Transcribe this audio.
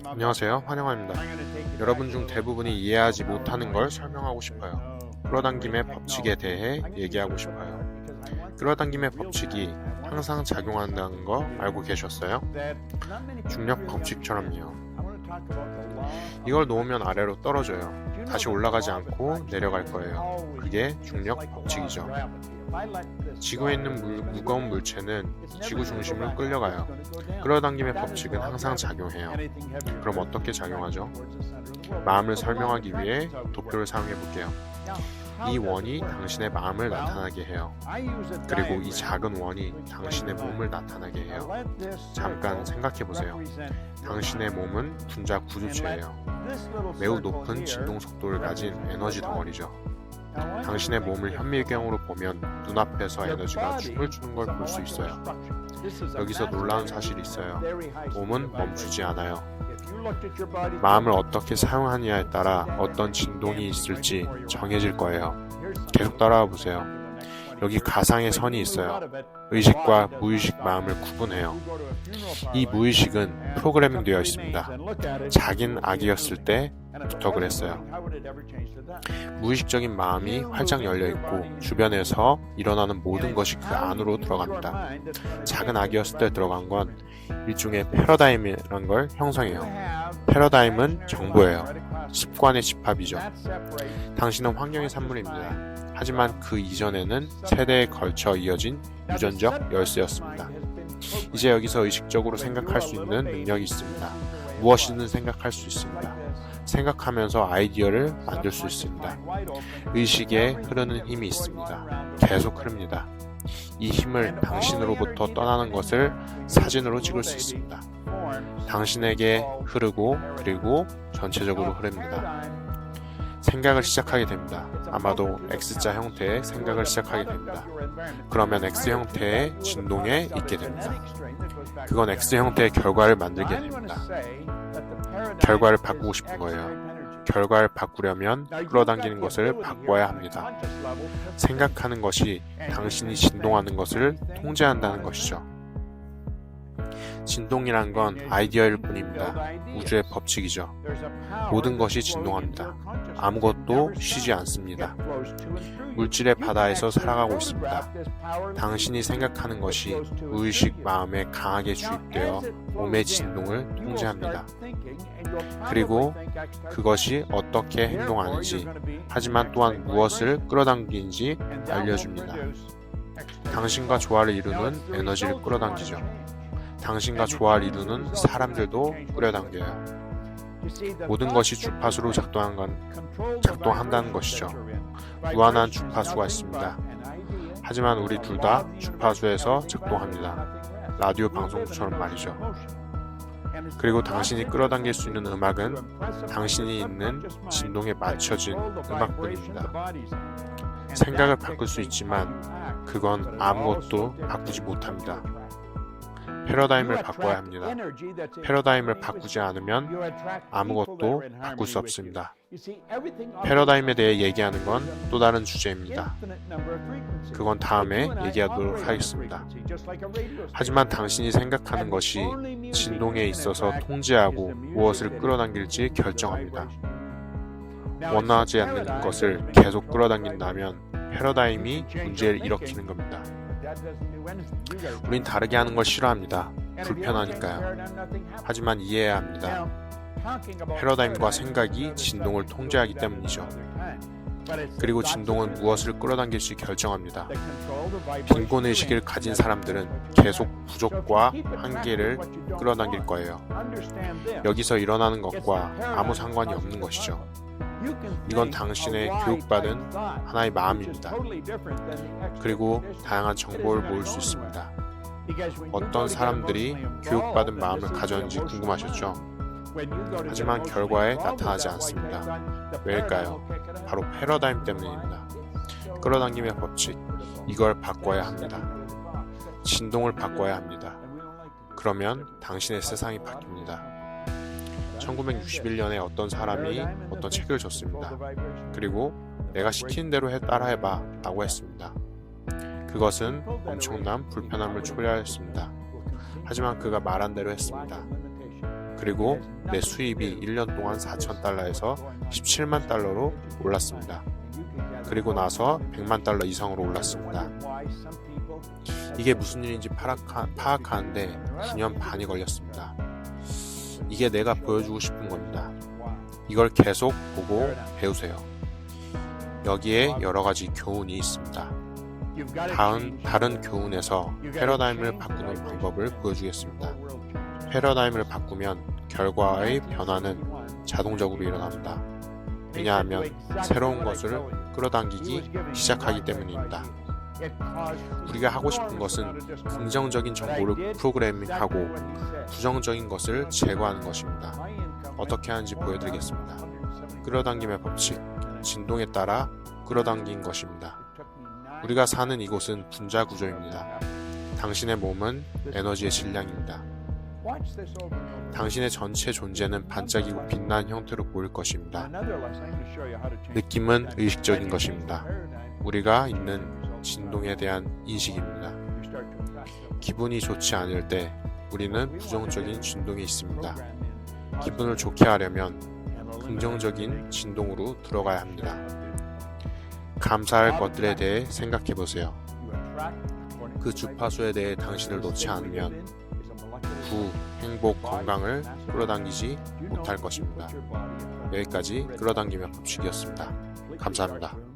안녕하세요, 환영합니다. 여러분 중 대부분이 이해하지 못하는 걸 설명하고 싶어요. 끌어당김의 법칙에 대해 얘기하고 싶어요. 끌어당김의 법칙이 항상 작용한다는 거 알고 계셨어요? 중력 법칙처럼요. 이걸 놓으면 아래로 떨어져요. 다시 올라가지 않고 내려갈 거예요. 그게 중력 법칙이죠. 지구에 있는 무거운 물체는 지구 중심으로 끌려가요. 끌어당김의 법칙은 항상 작용해요. 그럼 어떻게 작용하죠? 마음을 설명하기 위해 도표를 사용해 볼게요. 이 원이 당신의 마음을 나타나게 해요. 그리고 이 작은 원이 당신의 몸을 나타나게 해요. 잠깐 생각해 보세요. 당신의 몸은 분자 구조체예요. 매우 높은 진동 속도를 가진 에너지 덩어리죠. 당신의 몸을 현미경으로 보면 눈앞에서 에너지가 춤을 추는 걸 볼 수 있어요. 여기서 놀라운 사실이 있어요. 몸은 멈추지 않아요. 마음을 어떻게 사용하느냐에 따라 어떤 진동이 있을지 정해질 거예요. 계속 따라와 보세요. 여기 가상의 선이 있어요. 의식과 무의식 마음을 구분해요. 이 무의식은 프로그래밍 되어 있습니다. 자긴 아기였을 때부터 그랬어요. 무의식적인 마음이 활짝 열려 있고 주변에서 일어나는 모든 것이 그 안으로 들어갑니다. 작은 아기였을 때 들어간 건 일종의 패러다임이라는 걸 형성해요. 패러다임은 정보예요. 습관의 집합이죠. 당신은 환경의 산물입니다. 하지만 그 이전에는 세대에 걸쳐 이어진 유전적 열쇠였습니다. 이제 여기서 의식적으로 생각할 수 있는 능력이 있습니다. 무엇이든 생각할 수 있습니다. 생각하면서 아이디어를 만들 수 있습니다. 의식에 흐르는 힘이 있습니다. 계속 흐릅니다. 이 힘을 당신으로부터 떠나는 것을 사진으로 찍을 수 있습니다. 당신에게 흐르고 그리고 전체적으로 흐릅니다. 생각을 시작하게 됩니다. 아마도 X자 형태의 생각을 시작하게 됩니다. 그러면 X 형태의 진동에 있게 됩니다. 그건 X 형태의 결과를 만들게 됩니다. 결과를 바꾸고 싶은 거예요. 결과를 바꾸려면 끌어당기는 것을 바꿔야 합니다. 생각하는 것이 당신이 진동하는 것을 통제한다는 것이죠. 진동이란 건 아이디어일 뿐입니다. 우주의 법칙이죠. 모든 것이 진동합니다. 아무것도 쉬지 않습니다. 물질의 바다에서 살아가고 있습니다. 당신이 생각하는 것이 무의식 마음에 강하게 주입되어 몸의 진동을 통제합니다. 그리고 그것이 어떻게 행동하는지, 하지만 또한 무엇을 끌어당기는지 알려줍니다. 당신과 조화를 이루는 에너지를 끌어당기죠. 당신과 조화를 이루는 사람들도 끌어당겨요. 모든 것이 주파수로 작동한다는 것이죠. 무한한 주파수가 있습니다. 하지만 우리 둘 다 주파수에서 작동합니다. 라디오 방송처럼 말이죠. 그리고 당신이 끌어당길 수 있는 음악은 당신이 있는 진동에 맞춰진 음악뿐입니다. 생각을 바꿀 수 있지만 그건 아무것도 바꾸지 못합니다. 패러다임을 바꿔야 합니다. 패러다임을 바꾸지 않으면 아무것도 바꿀 수 없습니다. 패러다임에 대해 얘기하는 건 또 다른 주제입니다. 그건 다음에 얘기하도록 하겠습니다. 하지만 당신이 생각하는 것이 진동에 있어서 통제하고 무엇을 끌어당길지 결정합니다. 원하지 않는 것을 계속 끌어당긴다면 패러다임이 문제를 일으키는 겁니다. 우린 다르게 하는 걸 싫어합니다. 불편하니까요. 하지만 이해해야 합니다. 패러다임과 생각이 진동을 통제하기 때문이죠. 그리고 진동은 무엇을 끌어당길지 결정합니다. 빈곤의식을 가진 사람들은 계속 부족과 한계를 끌어당길 거예요. 여기서 일어나는 것과 아무 상관이 없는 것이죠. 이건 당신의 교육받은 하나의 마음입니다. 그리고 다양한 정보를 모을 수 있습니다. 어떤 사람들이 교육받은 마음을 가졌는지 궁금하셨죠? 하지만 결과에 나타나지 않습니다. 왜일까요? 바로 패러다임 때문입니다. 끌어당김의 법칙, 이걸 바꿔야 합니다. 진동을 바꿔야 합니다. 그러면 당신의 세상이 바뀝니다. 1961년에 어떤 사람이 어떤 책을 줬습니다. 그리고 내가 시키는 대로 따라해봐 라고 했습니다. 그것은 엄청난 불편함을 초래하였습니다. 하지만 그가 말한 대로 했습니다. 그리고 내 수입이 1년 동안 4,000달러에서 17만 달러로 올랐습니다. 그리고 나서 100만 달러 이상으로 올랐습니다. 이게 무슨 일인지 파악하는데 9년 반이 걸렸습니다. 이게 내가 보여주고 싶은 겁니다. 이걸 계속 보고 배우세요. 여기에 여러 가지 교훈이 있습니다. 다른 교훈에서 패러다임을 바꾸는 방법을 보여주겠습니다. 패러다임을 바꾸면 결과의 변화는 자동적으로 일어납니다. 왜냐하면 새로운 것을 끌어당기기 시작하기 때문입니다. 우리가 하고 싶은 것은 긍정적인 정보를 프로그래밍하고 부정적인 것을 제거하는 것입니다. 어떻게 하는지 보여드리겠습니다. 끌어당김의 법칙, 진동에 따라 끌어당긴 것입니다. 우리가 사는 이곳은 분자 구조입니다. 당신의 몸은 에너지의 질량입니다. 당신의 전체 존재는 반짝이고 빛나는 형태로 보일 것입니다. 느낌은 의식적인 것입니다. 우리가 있는 진동에 대한 인식입니다. 기분이 좋지 않을 때 우리는 부정적인 진동이 있습니다. 기분을 좋게 하려면 긍정적인 진동으로 들어가야 합니다. 감사할 것들에 대해 생각해 보세요. 그 주파수에 대해 당신을 놓지 않으면 행복, 건강을 끌어당기지 못할 것입니다. 여기까지 끌어당김의 법칙이었습니다. 감사합니다.